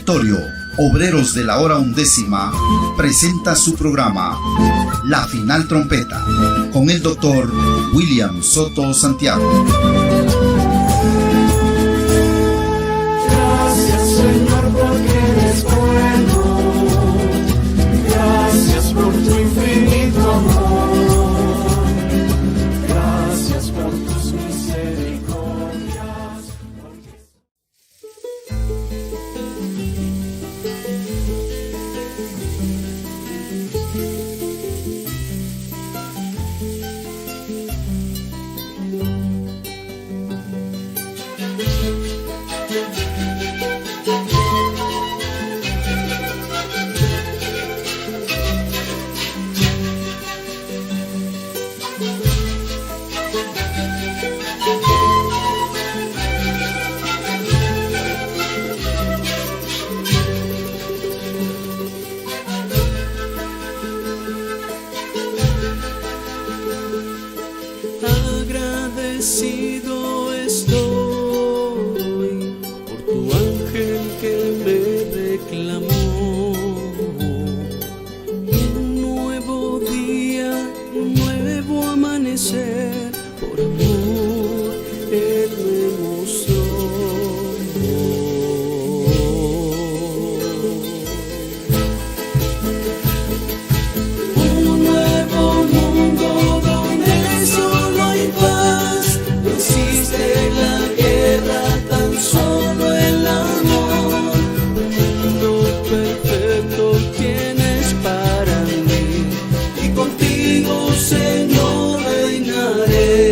Territorio Obreros de la Hora Undécima presenta su programa La Final Trompeta con el doctor William Soto Santiago. Gracias, Señor, porque eres bueno. Gracias por tu infinito amor. Gracias por tus misericordias. Agradecido estoy por tu ángel que me reclamó. Un nuevo día, un nuevo amanecer, por amor Él me mostró. Un nuevo mundo donde solo hay paz. No existe la guerra, tan solo el amor. Un mundo perfecto tienes para mí, y contigo, Señor, reinaré.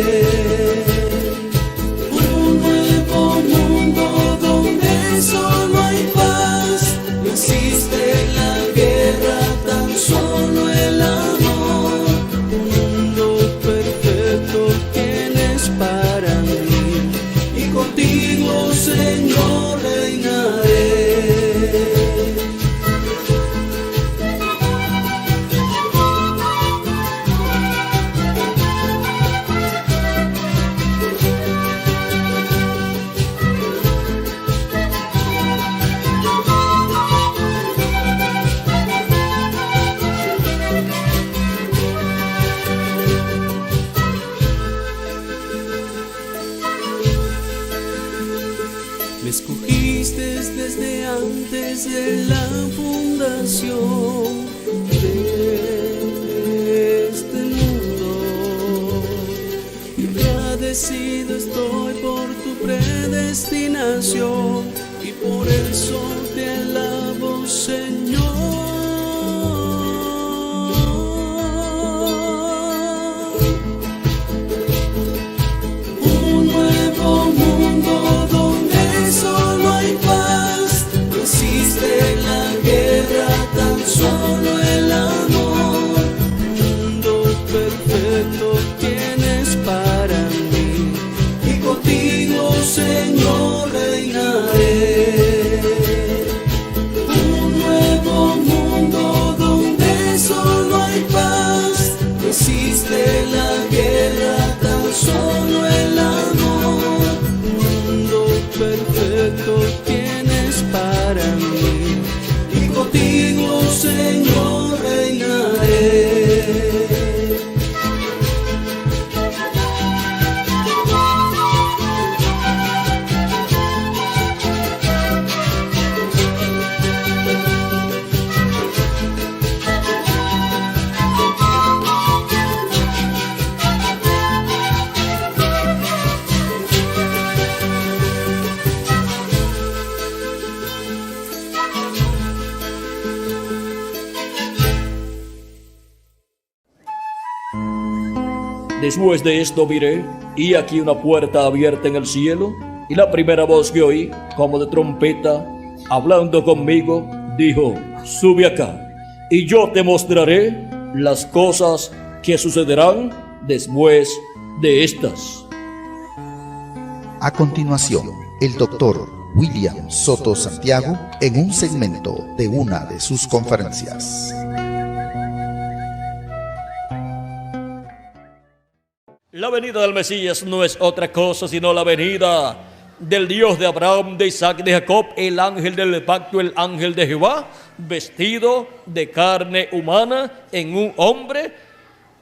Un nuevo mundo donde solo hay paz. No existe la guerra, tan solo el amor. Un mundo perfecto tienes para mí, y contigo, Señor, reinaré. Me escogiste desde antes de la fundación de este mundo, y agradecido estoy por tu predestinación, y por eso te alabo, Señor. Un nuevo mundo donde solo hay paz. No existe la guerra, tan solo el amor. Un mundo perfecto tienes para mí, y contigo, Señor, reinaré. Un nuevo mundo donde solo hay paz. No existe la guerra, tan solo el amor. Un mundo perfecto tienes para mí, y contigo, Señor, reinaré. Después de esto miré, y aquí una puerta abierta en el cielo, y la primera voz que oí, como de trompeta, hablando conmigo, dijo: sube acá, y yo te mostraré las cosas que sucederán después de estas. A continuación, el doctor William Soto Santiago en un segmento de una de sus conferencias. La venida del Mesías no es otra cosa sino la venida del Dios de Abraham, de Isaac y de Jacob, el ángel del pacto, el ángel de Jehová, vestido de carne humana en un hombre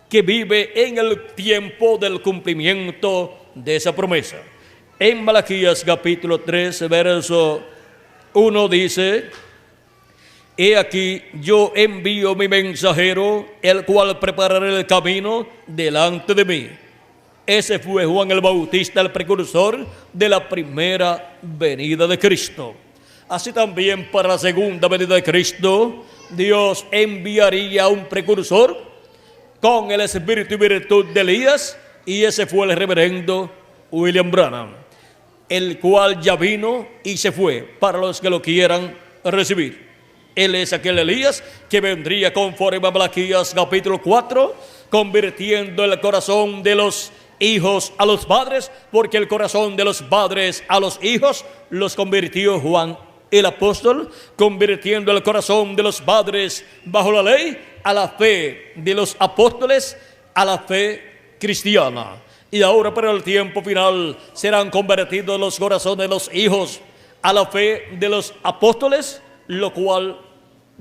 que vive en el tiempo del cumplimiento de esa promesa. En Malaquías capítulo 3, verso 1 dice: He aquí yo envío mi mensajero, el cual preparará el camino delante de mí. Ese fue Juan el Bautista, el precursor de la primera venida de Cristo. Así también para la segunda venida de Cristo, Dios enviaría un precursor con el espíritu y virtud de Elías, y ese fue el reverendo William Branham, el cual ya vino y se fue para los que lo quieran recibir. Él es aquel Elías que vendría conforme a Malaquías capítulo 4, convirtiendo el corazón de los hijos a los padres, porque el corazón de los padres a los hijos los convirtió Juan el apóstol, convirtiendo el corazón de los padres bajo la ley a la fe de los apóstoles, a la fe cristiana. Y ahora para el tiempo final serán convertidos los corazones de los hijos a la fe de los apóstoles, lo cual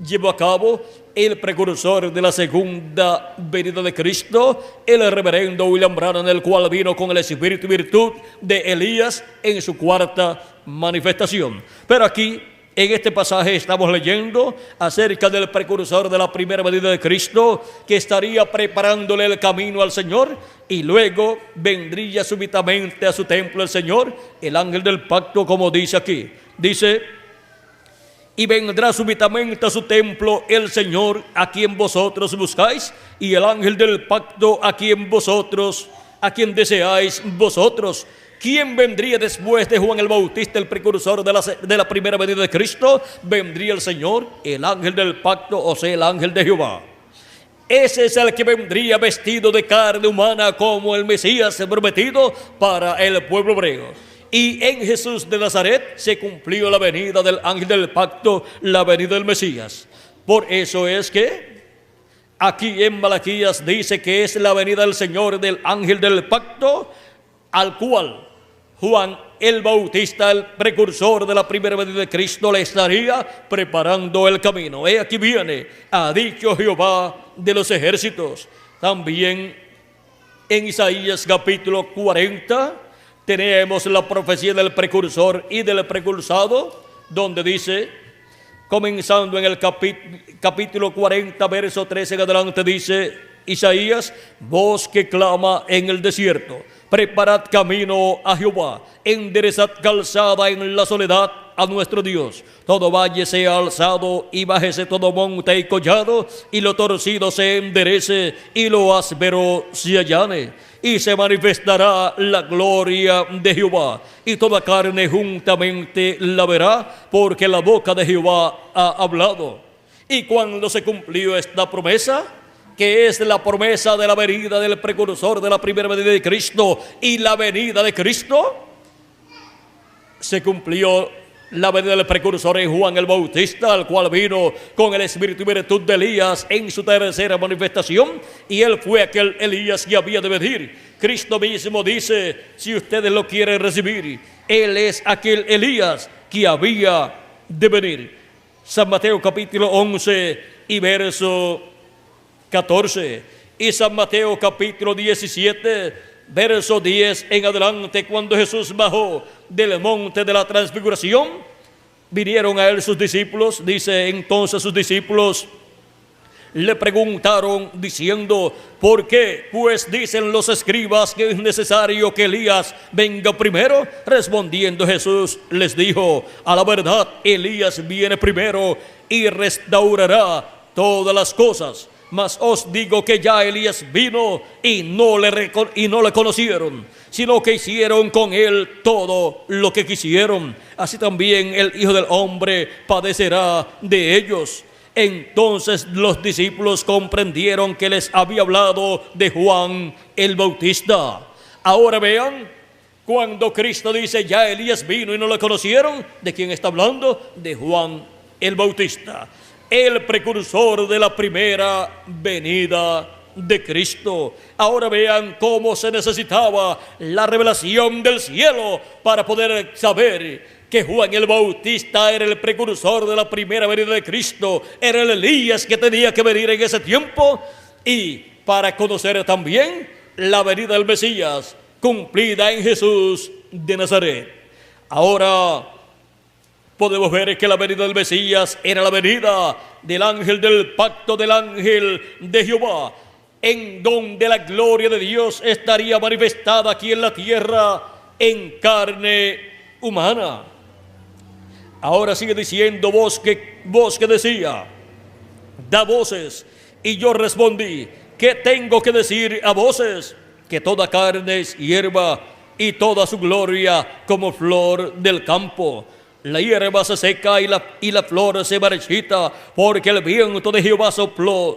llevó a cabo el precursor de la segunda venida de Cristo, el reverendo William Branham, el cual vino con el espíritu y virtud de Elías en su cuarta manifestación. Pero aquí, en este pasaje, estamos leyendo acerca del precursor de la primera venida de Cristo, que estaría preparándole el camino al Señor, y luego vendría súbitamente a su templo el Señor, el ángel del pacto, como dice aquí. Dice: y vendrá súbitamente a su templo el Señor a quien vosotros buscáis, y el ángel del pacto a quien deseáis vosotros. ¿Quién vendría después de Juan el Bautista, el precursor de la primera venida de Cristo? Vendría el Señor, el ángel del pacto, o sea, el ángel de Jehová. Ese es el que vendría vestido de carne humana como el Mesías prometido para el pueblo hebreo. Y en Jesús de Nazaret se cumplió la venida del ángel del pacto, la venida del Mesías. Por eso es que aquí en Malaquías dice que es la venida del Señor, del ángel del pacto, al cual Juan el Bautista, el precursor de la primera venida de Cristo, le estaría preparando el camino. He aquí viene, ha dicho Jehová de los ejércitos. También en Isaías capítulo 40 tenemos la profecía del precursor y del precursado, donde dice, comenzando en el capítulo 40, verso 13 en adelante, dice Isaías: voz que clama en el desierto, preparad camino a Jehová, enderezad calzada en la soledad a nuestro Dios. Todo valle sea alzado y bájese todo monte y collado, y lo torcido se enderece y lo áspero se allane. Y se manifestará la gloria de Jehová, y toda carne juntamente la verá, porque la boca de Jehová ha hablado. Y cuando se cumplió esta promesa, que es la promesa de la venida del precursor de la primera venida de Cristo y la venida de Cristo, se cumplió la venida del precursor en Juan el Bautista, al cual vino con el espíritu y virtud de Elías en su tercera manifestación, y él fue aquel Elías que había de venir. Cristo mismo dice, si ustedes lo quieren recibir, él es aquel Elías que había de venir. San Mateo capítulo 11 y verso 14, y San Mateo capítulo 17 verso 10 en adelante. Cuando Jesús bajó del monte de la transfiguración, vinieron a él sus discípulos. Dice entonces sus discípulos le preguntaron diciendo: ¿por qué pues dicen los escribas que es necesario que Elías venga primero? Respondiendo Jesús les dijo: a la verdad, Elías viene primero y restaurará todas las cosas. Mas os digo que ya Elías vino y no le conocieron, sino que hicieron con él todo lo que quisieron. Así también el Hijo del Hombre padecerá de ellos. Entonces los discípulos comprendieron que les había hablado de Juan el Bautista. Ahora vean, cuando Cristo dice ya Elías vino y no le conocieron, ¿de quién está hablando? De Juan el Bautista, el precursor de la primera venida de Cristo. Ahora vean cómo se necesitaba la revelación del cielo para poder saber que Juan el Bautista era el precursor de la primera venida de Cristo, era el Elías que tenía que venir en ese tiempo, y para conocer también la venida del Mesías cumplida en Jesús de Nazaret. Ahora podemos ver que la venida del Mesías era la venida del ángel del pacto, del ángel de Jehová, en donde la gloria de Dios estaría manifestada aquí en la tierra en carne humana. Ahora sigue diciendo, voz que decía, da voces. Y yo respondí, ¿qué tengo que decir a voces? Que toda carne es hierba y toda su gloria como flor del campo. La hierba se seca y la flor se marchita, porque el viento de Jehová sopló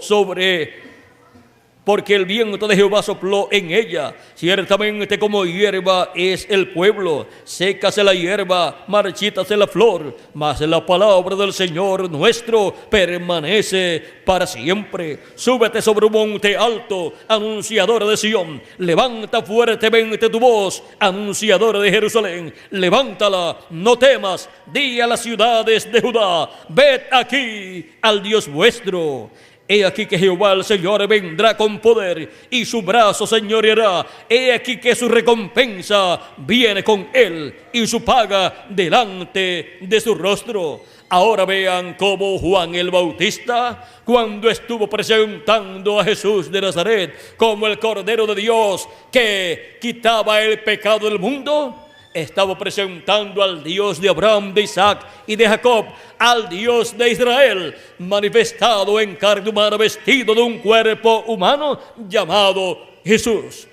en ella. Ciertamente como hierba es el pueblo, sécase la hierba, marchítase la flor, mas la palabra del Señor nuestro permanece para siempre. Súbete sobre un monte alto, anunciadora de Sión, levanta fuertemente tu voz, anunciadora de Jerusalén, levántala, no temas, di a las ciudades de Judá, ved aquí al Dios vuestro. He aquí que Jehová el Señor vendrá con poder y su brazo señoreará. He aquí que su recompensa viene con él y su paga delante de su rostro. Ahora vean cómo Juan el Bautista, cuando estuvo presentando a Jesús de Nazaret como el Cordero de Dios que quitaba el pecado del mundo, estaba presentando al Dios de Abraham, de Isaac y de Jacob, al Dios de Israel, manifestado en carne humana, vestido de un cuerpo humano llamado Jesús.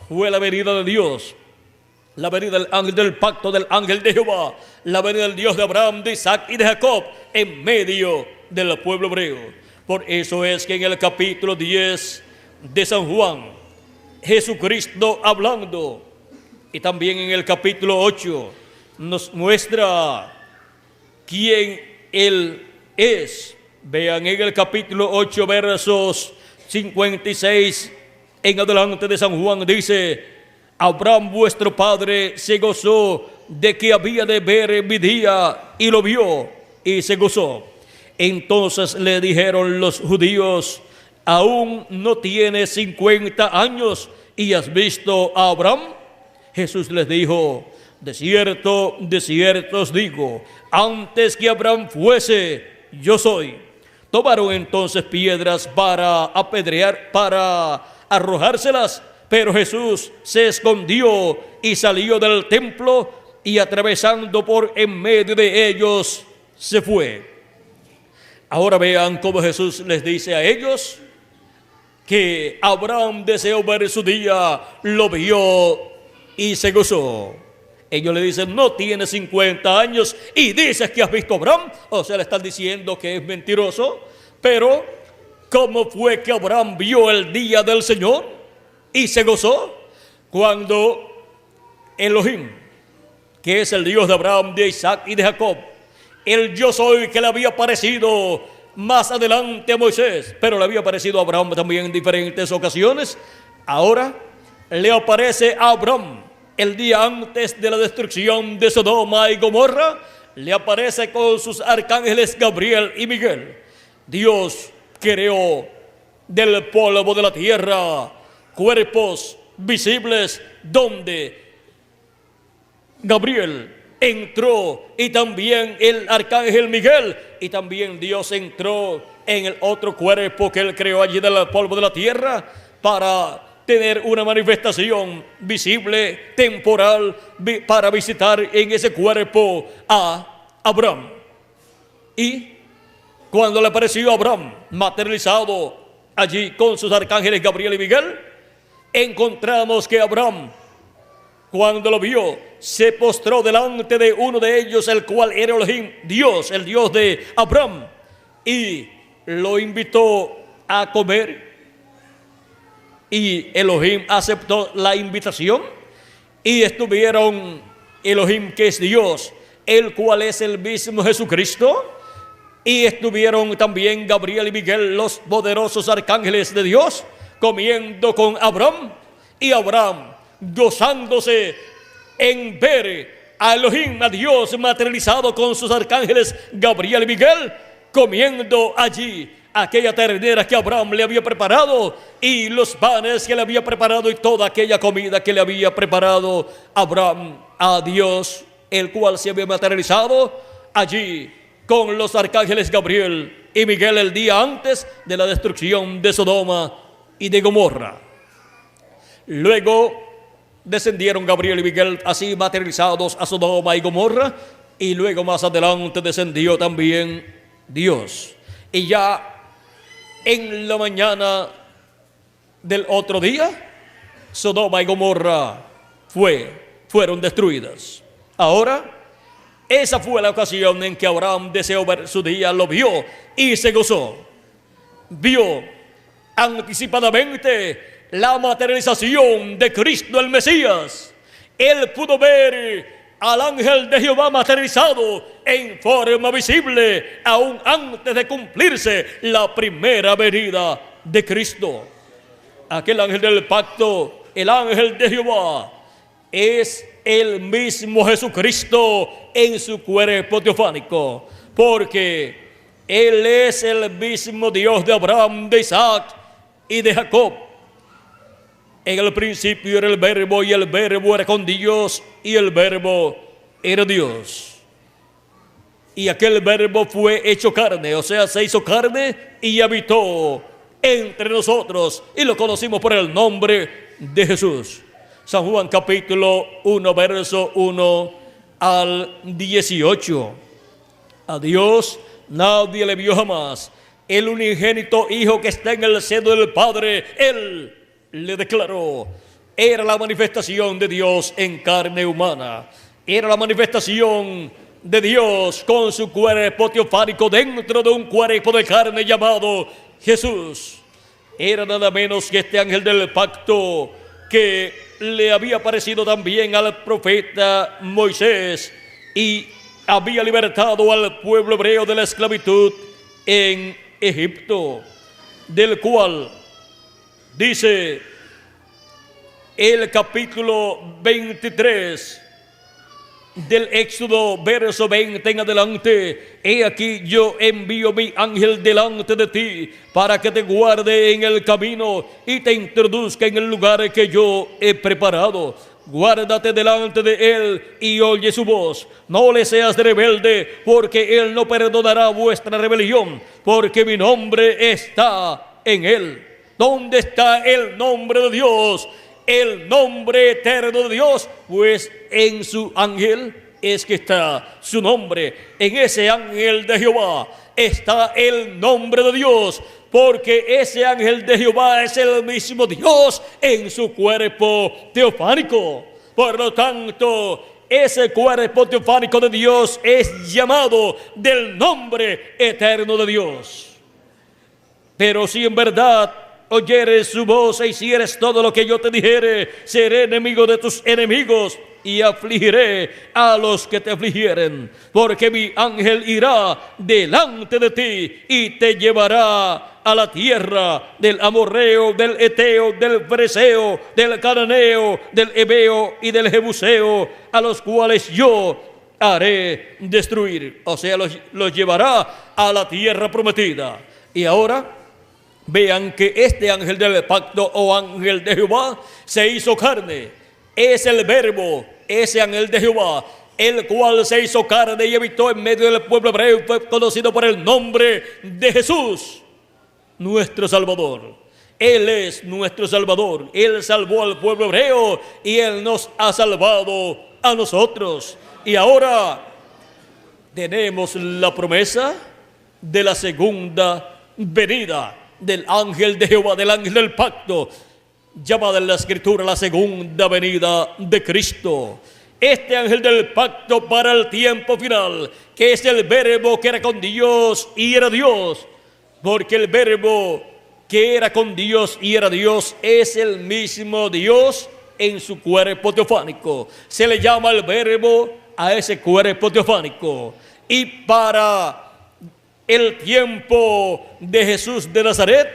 Fue la venida de Dios, la venida del ángel del pacto, del ángel de Jehová, la venida del Dios de Abraham, de Isaac y de Jacob en medio del pueblo hebreo. Por eso es que en el capítulo 10 de San Juan, Jesucristo hablando, y también en el capítulo 8 nos muestra quién Él es. Vean en el capítulo 8 versos 56 en adelante de San Juan, dice: Abraham vuestro padre se gozó de que había de ver mi día, y lo vio y se gozó. Entonces le dijeron los judíos: aún no tienes 50 años y has visto a Abraham. Jesús les dijo: de cierto os digo, antes que Abraham fuese, yo soy. Tomaron entonces piedras para apedrear, para arrojárselas, pero Jesús se escondió y salió del templo, y atravesando por en medio de ellos se fue. Ahora vean cómo Jesús les dice a ellos que Abraham deseó ver su día, lo vio y se gozó. Ellos le dicen: no tienes 50 años y dices que has visto a Abraham. O sea, le están diciendo que es mentiroso. Pero ¿cómo fue que Abraham vio el día del Señor y se gozó? Cuando Elohim, que es el Dios de Abraham, de Isaac y de Jacob, el yo soy que le había aparecido más adelante a Moisés, pero le había aparecido a Abraham también en diferentes ocasiones, ahora le aparece a Abraham el día antes de la destrucción de Sodoma y Gomorra. Le aparece con sus arcángeles Gabriel y Miguel. Dios creó del polvo de la tierra cuerpos visibles donde Gabriel entró, y también el arcángel Miguel, y también Dios entró en el otro cuerpo que él creó allí del polvo de la tierra para tener una manifestación visible, temporal, para visitar en ese cuerpo a Abraham. Y cuando le apareció a Abraham materializado allí con sus arcángeles Gabriel y Miguel, encontramos que Abraham, cuando lo vio, se postró delante de uno de ellos, el cual era Elohim, Dios, el Dios de Abraham, y lo invitó a comer. Y Elohim aceptó la invitación, y estuvieron Elohim, que es Dios, el cual es el mismo Jesucristo, y estuvieron también Gabriel y Miguel, los poderosos arcángeles de Dios, comiendo con Abraham, y Abraham gozándose en ver a Elohim, a Dios materializado con sus arcángeles Gabriel y Miguel, comiendo allí aquella ternera que Abraham le había preparado, y los panes que le había preparado, y toda aquella comida que le había preparado Abraham a Dios, el cual se había materializado allí con los arcángeles Gabriel y Miguel el día antes de la destrucción de Sodoma y de Gomorra. Luego descendieron Gabriel y Miguel así materializados a Sodoma y Gomorra, y luego más adelante descendió también Dios. Y ya en la mañana del otro día, Sodoma y Gomorra fueron destruidas. Ahora, esa fue la ocasión en que Abraham deseó ver su día, lo vio y se gozó. Vio anticipadamente la materialización de Cristo el Mesías. Él pudo ver al ángel de Jehová materializado en forma visible, aún antes de cumplirse la primera venida de Cristo. Aquel ángel del pacto, el ángel de Jehová, es el mismo Jesucristo en su cuerpo teofánico, porque Él es el mismo Dios de Abraham, de Isaac y de Jacob. En el principio era el Verbo, y el Verbo era con Dios, y el Verbo era Dios. Y aquel Verbo fue hecho carne, o sea, se hizo carne y habitó entre nosotros, y lo conocimos por el nombre de Jesús. San Juan capítulo 1, verso 1 al 18. A Dios nadie le vio jamás. El unigénito Hijo que está en el seno del Padre, Él le declaró. Era la manifestación de Dios en carne humana. Era la manifestación de Dios con su cuerpo teofánico dentro de un cuerpo de carne llamado Jesús. Era nada menos que este ángel del pacto que le había aparecido también al profeta Moisés y había libertado al pueblo hebreo de la esclavitud en Egipto, del cual dice el capítulo 23 del Éxodo, verso 20 en adelante: he aquí yo envío mi ángel delante de ti para que te guarde en el camino y te introduzca en el lugar que yo he preparado. Guárdate delante de él y oye su voz. No le seas rebelde, porque él no perdonará vuestra rebelión, porque mi nombre está en él. ¿Dónde está el nombre de Dios? El nombre eterno de Dios, pues en su ángel es que está su nombre. En ese ángel de Jehová está el nombre de Dios, porque ese ángel de Jehová es el mismo Dios en su cuerpo teofánico. Por lo tanto, ese cuerpo teofánico de Dios es llamado del nombre eterno de Dios. Pero si en verdad oyeres su voz e hicieres todo lo que yo te dijere, seré enemigo de tus enemigos y afligiré a los que te afligieren, porque mi ángel irá delante de ti y te llevará a la tierra del amorreo, del eteo, del fereceo, del cananeo, del heveo y del jebuseo, a los cuales yo haré destruir. O sea, los llevará a la tierra prometida. Y ahora vean que este ángel del pacto o ángel de Jehová se hizo carne. Es el Verbo, ese ángel de Jehová, el cual se hizo carne y habitó en medio del pueblo hebreo, fue conocido por el nombre de Jesús, nuestro Salvador. Él es nuestro Salvador. Él salvó al pueblo hebreo y Él nos ha salvado a nosotros. Y ahora tenemos la promesa de la segunda venida del ángel de Jehová, del ángel del pacto, llamada en la escritura la segunda venida de Cristo. Este ángel del pacto para el tiempo final, que es el Verbo que era con Dios y era Dios, porque el Verbo que era con Dios y era Dios es el mismo Dios en su cuerpo teofánico. Se le llama el Verbo a ese cuerpo teofánico. Y para el tiempo de Jesús de Nazaret,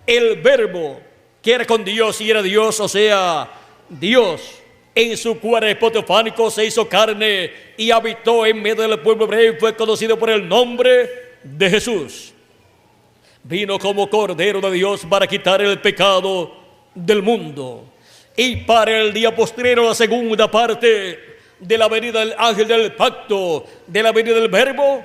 el Verbo que era con Dios y era Dios, o sea, Dios en su cuerpo teofánico se hizo carne y habitó en medio del pueblo hebreo y fue conocido por el nombre de Jesús. Vino como Cordero de Dios para quitar el pecado del mundo. Y para el día postrero, la segunda parte de la venida del ángel del pacto, de la venida del Verbo,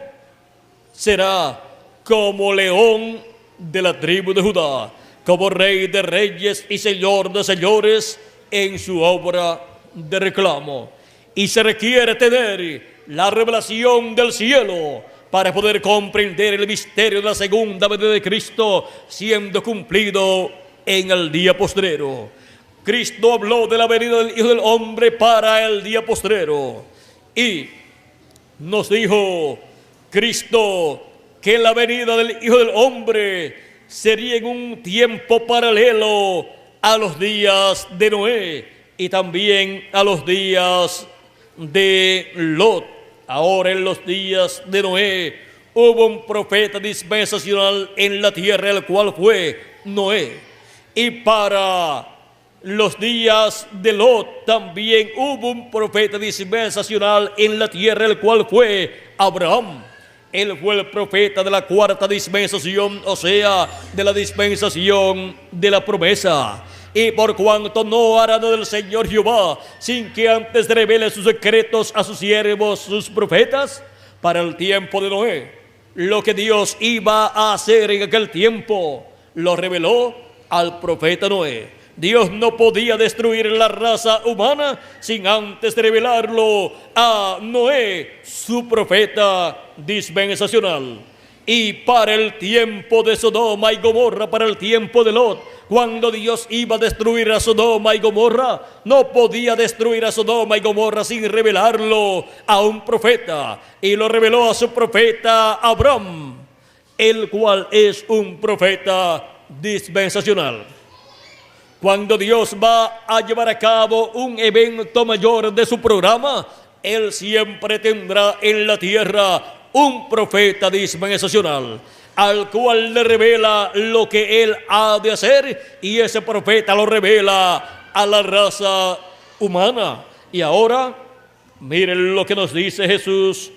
será como león de la tribu de Judá, como rey de reyes y señor de señores en su obra de reclamo. Y se requiere tener la revelación del cielo para poder comprender el misterio de la segunda venida de Cristo siendo cumplido en el día postrero. Cristo habló de la venida del Hijo del Hombre para el día postrero y nos dijo Cristo que la venida del Hijo del Hombre sería en un tiempo paralelo a los días de Noé y también a los días de Lot. Ahora en los días de Noé hubo un profeta dispensacional en la tierra, el cual fue Noé. Y para los días de Lot también hubo un profeta dispensacional en la tierra, el cual fue Abraham. Él fue el profeta de la cuarta dispensación, o sea, de la dispensación de la promesa. Y por cuanto no hará nada del Señor Jehová sin que antes revele sus secretos a sus siervos, sus profetas, para el tiempo de Noé, lo que Dios iba a hacer en aquel tiempo, lo reveló al profeta Noé. Dios no podía destruir la raza humana sin antes revelarlo a Noé, su profeta dispensacional. Y para el tiempo de Sodoma y Gomorra, para el tiempo de Lot, cuando Dios iba a destruir a Sodoma y Gomorra, no podía destruir a Sodoma y Gomorra sin revelarlo a un profeta. Y lo reveló a su profeta Abraham, el cual es un profeta dispensacional. Cuando Dios va a llevar a cabo un evento mayor de su programa, Él siempre tendrá en la tierra un profeta dispensacional, al cual le revela lo que Él ha de hacer, y ese profeta lo revela a la raza humana. Y ahora, miren lo que nos dice Jesús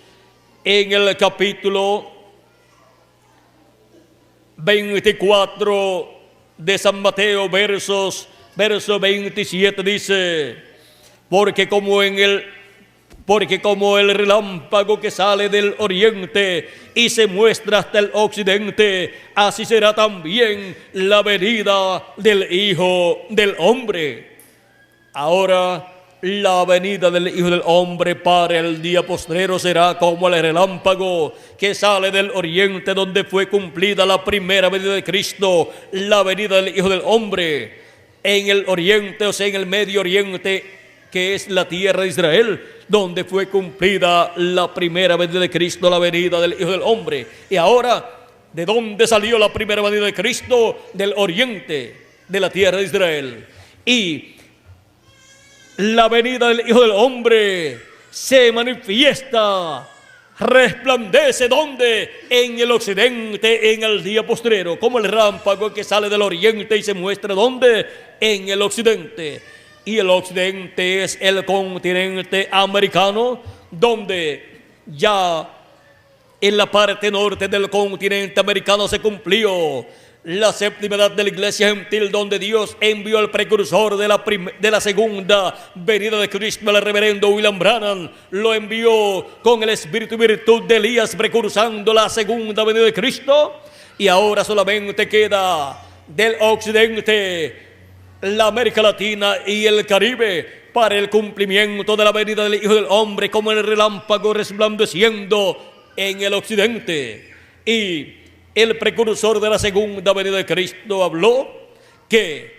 en el capítulo 24 de San Mateo, verso 27, dice: porque como el relámpago que sale del oriente y se muestra hasta el occidente, así será también la venida del Hijo del Hombre. Ahora, la venida del Hijo del Hombre para el día postrero será como el relámpago que sale del oriente, donde fue cumplida la primera venida de Cristo, la venida del Hijo del Hombre. En el oriente, o sea, en el Medio Oriente, que es la tierra de Israel, donde fue cumplida la primera venida de Cristo, la venida del Hijo del Hombre. Y ahora, ¿de dónde salió la primera venida de Cristo? Del oriente, de la tierra de Israel. Y la venida del Hijo del Hombre se manifiesta, resplandece, ¿dónde? En el occidente, en el día postrero, como el relámpago que sale del oriente y se muestra, ¿dónde? En el occidente. Y el occidente es el continente americano, donde ya en la parte norte del continente americano se cumplió la séptima edad de la iglesia gentil, donde Dios envió al precursor de la segunda venida de Cristo, el reverendo William Branham. Lo envió con el espíritu y virtud de Elías, precursando la segunda venida de Cristo. Y ahora solamente queda del occidente la América Latina y el Caribe para el cumplimiento de la venida del Hijo del Hombre, como el relámpago resplandeciendo en el occidente. Y el precursor de la segunda venida de Cristo habló que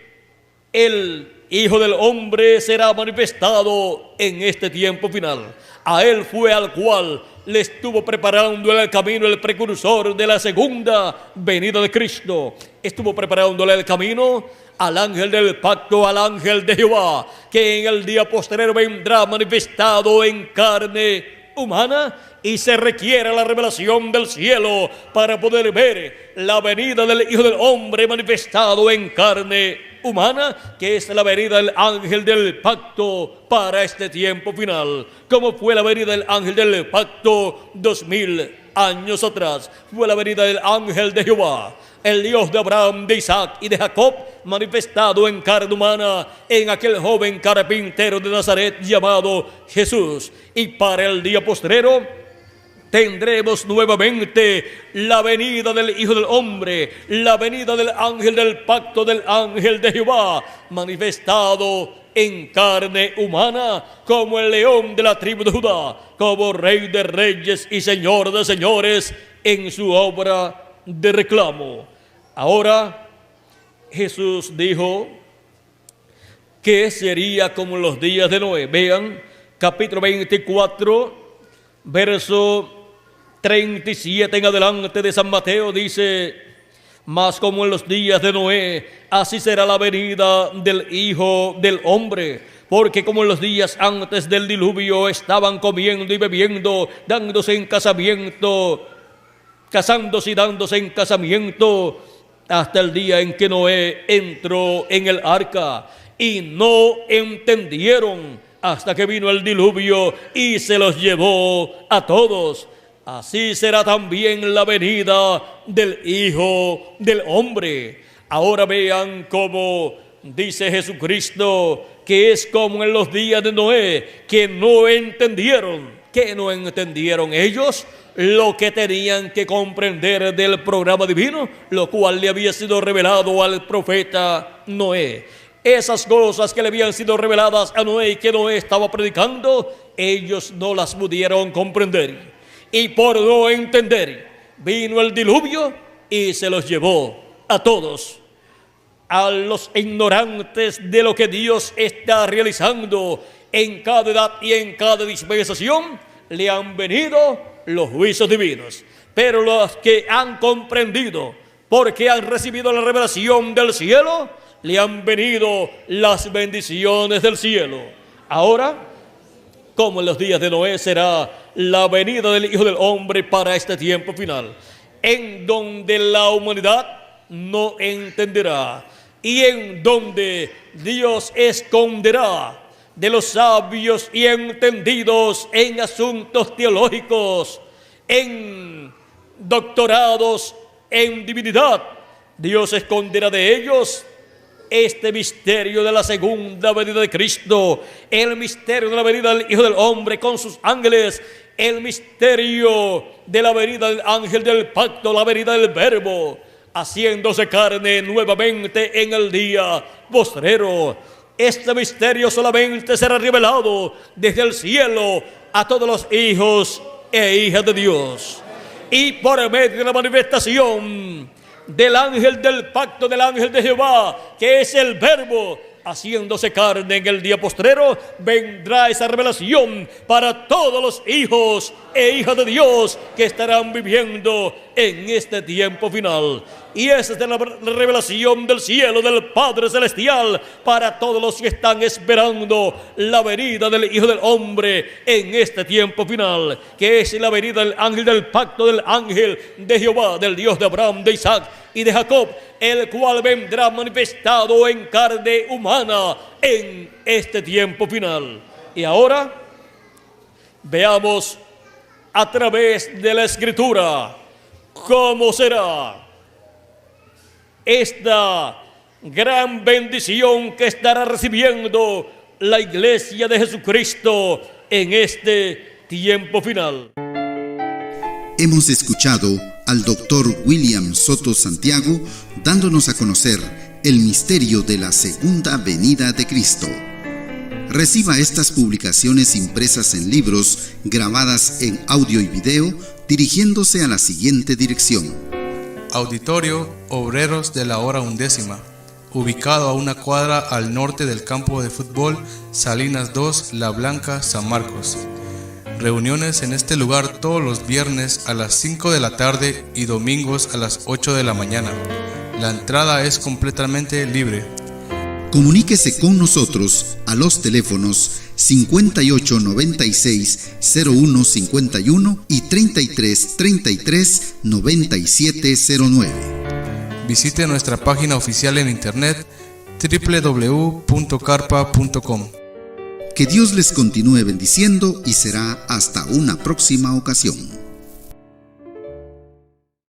el Hijo del Hombre será manifestado en este tiempo final. A Él fue al cual le estuvo preparando el camino el precursor de la segunda venida de Cristo. Estuvo preparándole el camino al ángel del pacto, al ángel de Jehová, que en el día postrero vendrá manifestado en carne humana, y se requiere la revelación del cielo para poder ver la venida del Hijo del Hombre manifestado en carne humana, que es la venida del ángel del pacto para este tiempo final. Como fue la venida del ángel del pacto 2000 años atrás, fue la venida del ángel de Jehová, el Dios de Abraham, de Isaac y de Jacob, manifestado en carne humana en aquel joven carpintero de Nazaret llamado Jesús. Y para el día postrero tendremos nuevamente la venida del Hijo del Hombre, la venida del ángel del pacto, del ángel de Jehová, manifestado en carne humana como el león de la tribu de Judá, como rey de reyes y señor de señores en su obra de reclamo. Ahora Jesús dijo que sería como en los días de Noé. Vean, capítulo 24, verso 37 en adelante de San Mateo, dice: mas como en los días de Noé, así será la venida del Hijo del Hombre. Porque como en los días antes del diluvio estaban comiendo y bebiendo, dándose en casamiento, casándose y dándose en casamiento, hasta el día en que Noé entró en el arca, y no entendieron hasta que vino el diluvio y se los llevó a todos. Así será también la venida del Hijo del Hombre. Ahora vean cómo dice Jesucristo que es como en los días de Noé, que no entendieron. ¿Qué no entendieron ellos? Lo que tenían que comprender del programa divino, lo cual le había sido revelado al profeta Noé. Esas cosas que le habían sido reveladas a Noé y que Noé estaba predicando, ellos no las pudieron comprender. Y por no entender, vino el diluvio y se los llevó a todos. A los ignorantes de lo que Dios está realizando en cada edad y en cada dispensación, le han venido los juicios divinos. Pero los que han comprendido, porque han recibido la revelación del cielo, le han venido las bendiciones del cielo. Ahora, como en los días de Noé, será la venida del Hijo del Hombre para este tiempo final, en donde la humanidad no entenderá y en donde Dios esconderá de los sabios y entendidos en asuntos teológicos, en doctorados en divinidad. Dios esconderá de ellos este misterio de la segunda venida de Cristo, el misterio de la venida del Hijo del Hombre con sus ángeles, el misterio de la venida del ángel del pacto, la venida del Verbo, haciéndose carne nuevamente en el día postrero. Este misterio solamente será revelado desde el cielo a todos los hijos e hijas de Dios. Y por medio de la manifestación del ángel del pacto, del ángel de Jehová, que es el Verbo, haciéndose carne en el día postrero, vendrá esa revelación para todos los hijos e hijas de Dios que estarán viviendo en este tiempo final. Y esa es la revelación del cielo, del Padre Celestial, para todos los que están esperando la venida del Hijo del Hombre en este tiempo final, que es la venida del ángel del pacto, del ángel de Jehová, del Dios de Abraham, de Isaac y de Jacob, el cual vendrá manifestado en carne humana en este tiempo final. Y ahora veamos a través de la Escritura cómo será esta gran bendición que estará recibiendo la iglesia de Jesucristo en este tiempo final. Hemos escuchado al doctor William Soto Santiago dándonos a conocer el misterio de la segunda venida de Cristo. Reciba estas publicaciones impresas en libros, grabadas en audio y video, dirigiéndose a la siguiente dirección: Auditorio Obreros de la Hora Undécima, ubicado a una cuadra al norte del campo de fútbol Salinas 2, La Blanca, San Marcos. Reuniones en este lugar todos los viernes a las 5 de la tarde y domingos a las 8 de la mañana. La entrada es completamente libre. Comuníquese con nosotros a los teléfonos 5896-0151 y 3333-9709. Visite nuestra página oficial en internet www.carpa.com. Que Dios les continúe bendiciendo y será hasta una próxima ocasión.